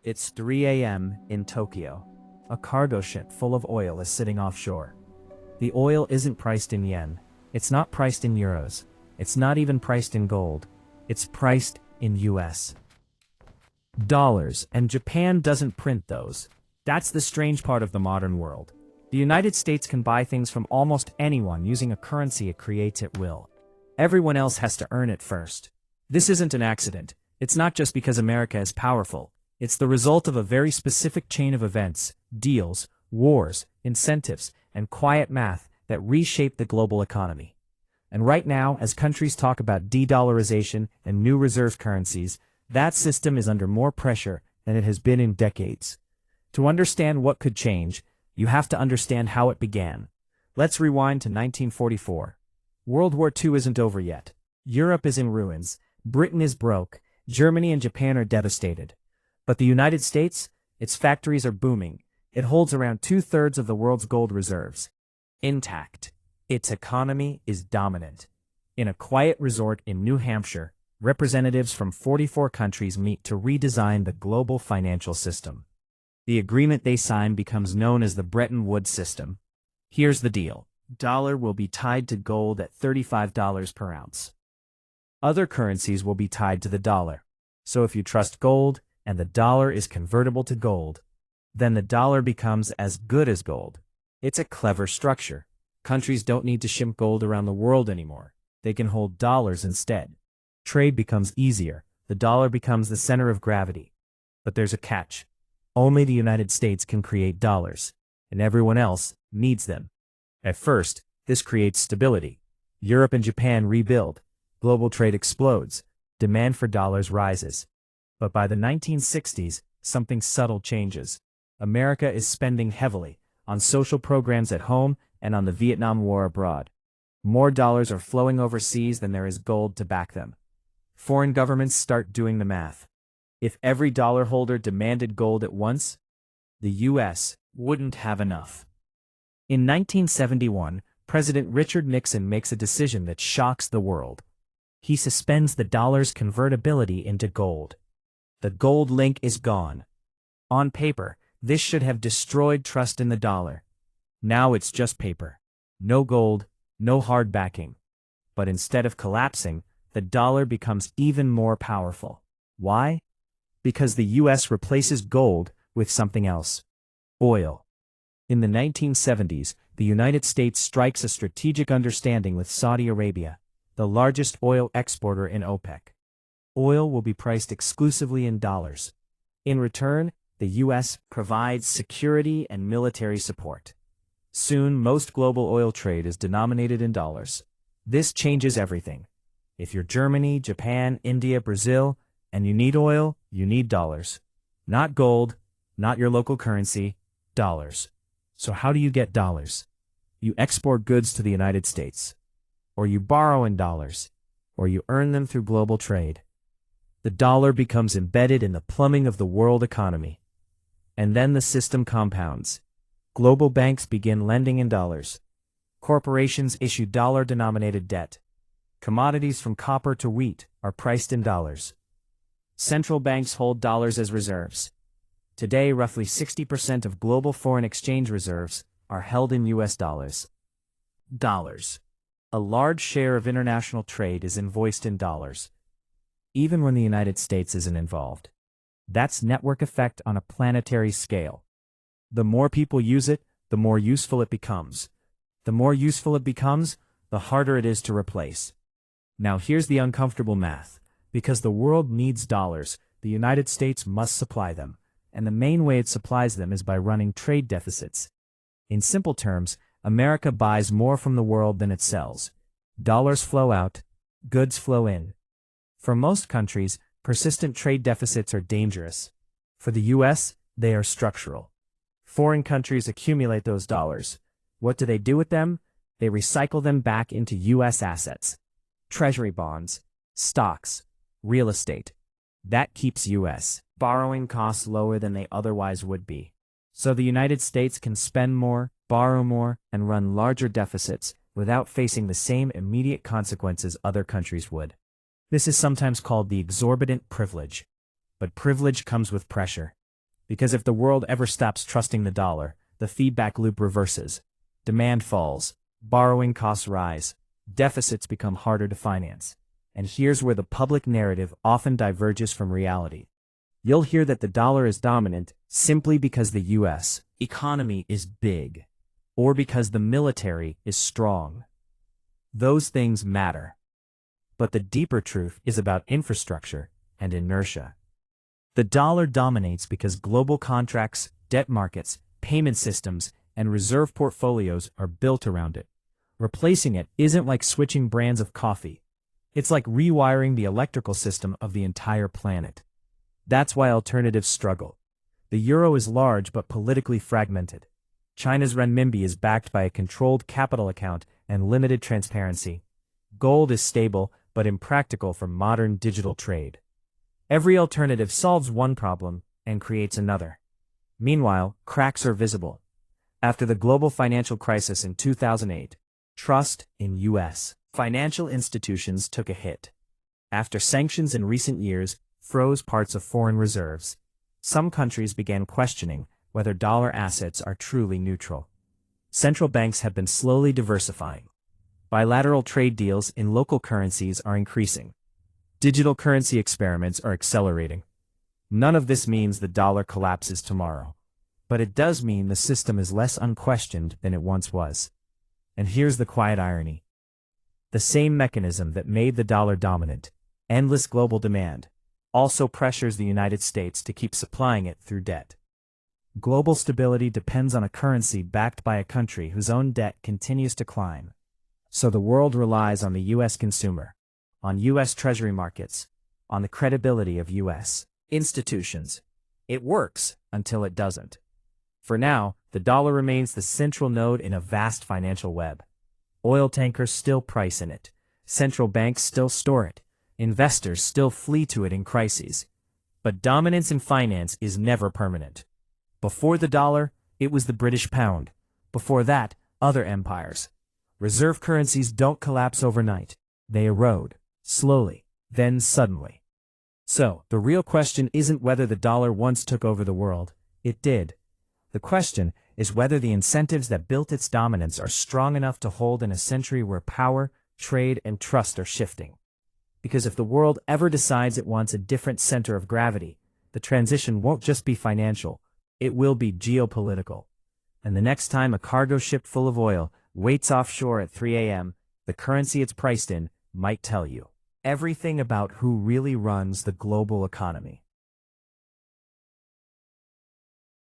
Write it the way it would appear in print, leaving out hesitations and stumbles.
It's 3 a.m. in Tokyo. A cargo ship full of oil is sitting offshore. The oil isn't priced in yen. It's not priced in euros. It's not even priced in gold. It's priced in US dollars, and Japan doesn't print those. That's the strange part of the modern world. The United States can buy things from almost anyone using a currency it creates at will. Everyone else has to earn it first. This isn't an accident. It's not just because America is powerful. It's the result of a very specific chain of events, deals, wars, incentives, and quiet math that reshape the global economy. And right now, as countries talk about de-dollarization and new reserve currencies, that system is under more pressure than it has been in decades. To understand what could change, you have to understand how it began. Let's rewind to 1944. World War II isn't over yet. Europe is in ruins, Britain is broke, Germany and Japan are devastated. But the United States, its factories are booming. It holds around 2/3 of the world's gold reserves. Intact. Its economy is dominant. In a quiet resort in New Hampshire, representatives from 44 countries meet to redesign the global financial system. The agreement they sign becomes known as the Bretton Woods system. Here's the deal. Dollar will be tied to gold at $35 per ounce. Other currencies will be tied to the dollar. So if you trust gold, and the dollar is convertible to gold, then the dollar becomes as good as gold. It's a clever structure. Countries don't need to ship gold around the world anymore. They can hold dollars instead. Trade becomes easier. The dollar becomes the center of gravity. But there's a catch. Only the United States can create dollars, and everyone else needs them. At first, this creates stability. Europe and Japan rebuild. Global trade explodes. Demand for dollars rises. But by the 1960s, something subtle changes. America is spending heavily on social programs at home and on the Vietnam War abroad. More dollars are flowing overseas than there is gold to back them. Foreign governments start doing the math. If every dollar holder demanded gold at once, the U.S. wouldn't have enough. In 1971, President Richard Nixon makes a decision that shocks the world. He suspends the dollar's convertibility into gold. The gold link is gone. On paper, this should have destroyed trust in the dollar. Now it's just paper. No gold, no hard backing. But instead of collapsing, the dollar becomes even more powerful. Why? Because the U.S. replaces gold with something else. Oil. In the 1970s, the United States strikes a strategic understanding with Saudi Arabia, the largest oil exporter in OPEC. Oil will be priced exclusively in dollars. In return, the U.S. provides security and military support. Soon, most global oil trade is denominated in dollars. This changes everything. If you're Germany, Japan, India, Brazil, and you need oil, you need dollars. Not gold, not your local currency, dollars. So how do you get dollars? You export goods to the United States. Or you borrow in dollars. Or you earn them through global trade. The dollar becomes embedded in the plumbing of the world economy. And then the system compounds. Global banks begin lending in dollars. Corporations issue dollar-denominated debt. Commodities from copper to wheat are priced in dollars. Central banks hold dollars as reserves. Today, roughly 60% of global foreign exchange reserves are held in US dollars. Dollars. A large share of international trade is invoiced in dollars, even when the United States isn't involved. That's network effect on a planetary scale. The more people use it, the more useful it becomes. The more useful it becomes, the harder it is to replace. Now here's the uncomfortable math. Because the world needs dollars, the United States must supply them, and the main way it supplies them is by running trade deficits. In simple terms, America buys more from the world than it sells. Dollars flow out, goods flow in. For most countries, persistent trade deficits are dangerous. For the U.S., they are structural. Foreign countries accumulate those dollars. What do they do with them? They recycle them back into U.S. assets. Treasury bonds, stocks, real estate. That keeps U.S. borrowing costs lower than they otherwise would be. So the United States can spend more, borrow more, and run larger deficits without facing the same immediate consequences other countries would. This is sometimes called the exorbitant privilege. But privilege comes with pressure. Because if the world ever stops trusting the dollar, the feedback loop reverses. Demand falls, borrowing costs rise, deficits become harder to finance. And here's where the public narrative often diverges from reality. You'll hear that the dollar is dominant simply because the U.S. economy is big, or because the military is strong. Those things matter. But the deeper truth is about infrastructure and inertia. The dollar dominates because global contracts, debt markets, payment systems, and reserve portfolios are built around it. Replacing it isn't like switching brands of coffee. It's like rewiring the electrical system of the entire planet. That's why alternatives struggle. The euro is large but politically fragmented. China's renminbi is backed by a controlled capital account and limited transparency. Gold is stable but impractical for modern digital trade. Every alternative solves one problem and creates another. Meanwhile, cracks are visible. After the global financial crisis in 2008, trust in U.S. financial institutions took a hit. After sanctions in recent years froze parts of foreign reserves, some countries began questioning whether dollar assets are truly neutral. Central banks have been slowly diversifying. Bilateral trade deals in local currencies are increasing. Digital currency experiments are accelerating. None of this means the dollar collapses tomorrow. But it does mean the system is less unquestioned than it once was. And here's the quiet irony. The same mechanism that made the dollar dominant, endless global demand, also pressures the United States to keep supplying it through debt. Global stability depends on a currency backed by a country whose own debt continues to climb. So the world relies on the U.S. consumer, on U.S. Treasury markets, on the credibility of U.S. institutions. It works until it doesn't. For now, the dollar remains the central node in a vast financial web. Oil tankers still price in it. Central banks still store it. Investors still flee to it in crises. But dominance in finance is never permanent. Before the dollar, it was the British pound. Before that, other empires. Reserve currencies don't collapse overnight. They erode, slowly, then suddenly. So, the real question isn't whether the dollar once took over the world. It did. The question is whether the incentives that built its dominance are strong enough to hold in a century where power, trade, and trust are shifting. Because if the world ever decides it wants a different center of gravity, the transition won't just be financial, it will be geopolitical. And the next time a cargo ship full of oil waits offshore at 3 a.m., the currency it's priced in might tell you everything about who really runs the global economy.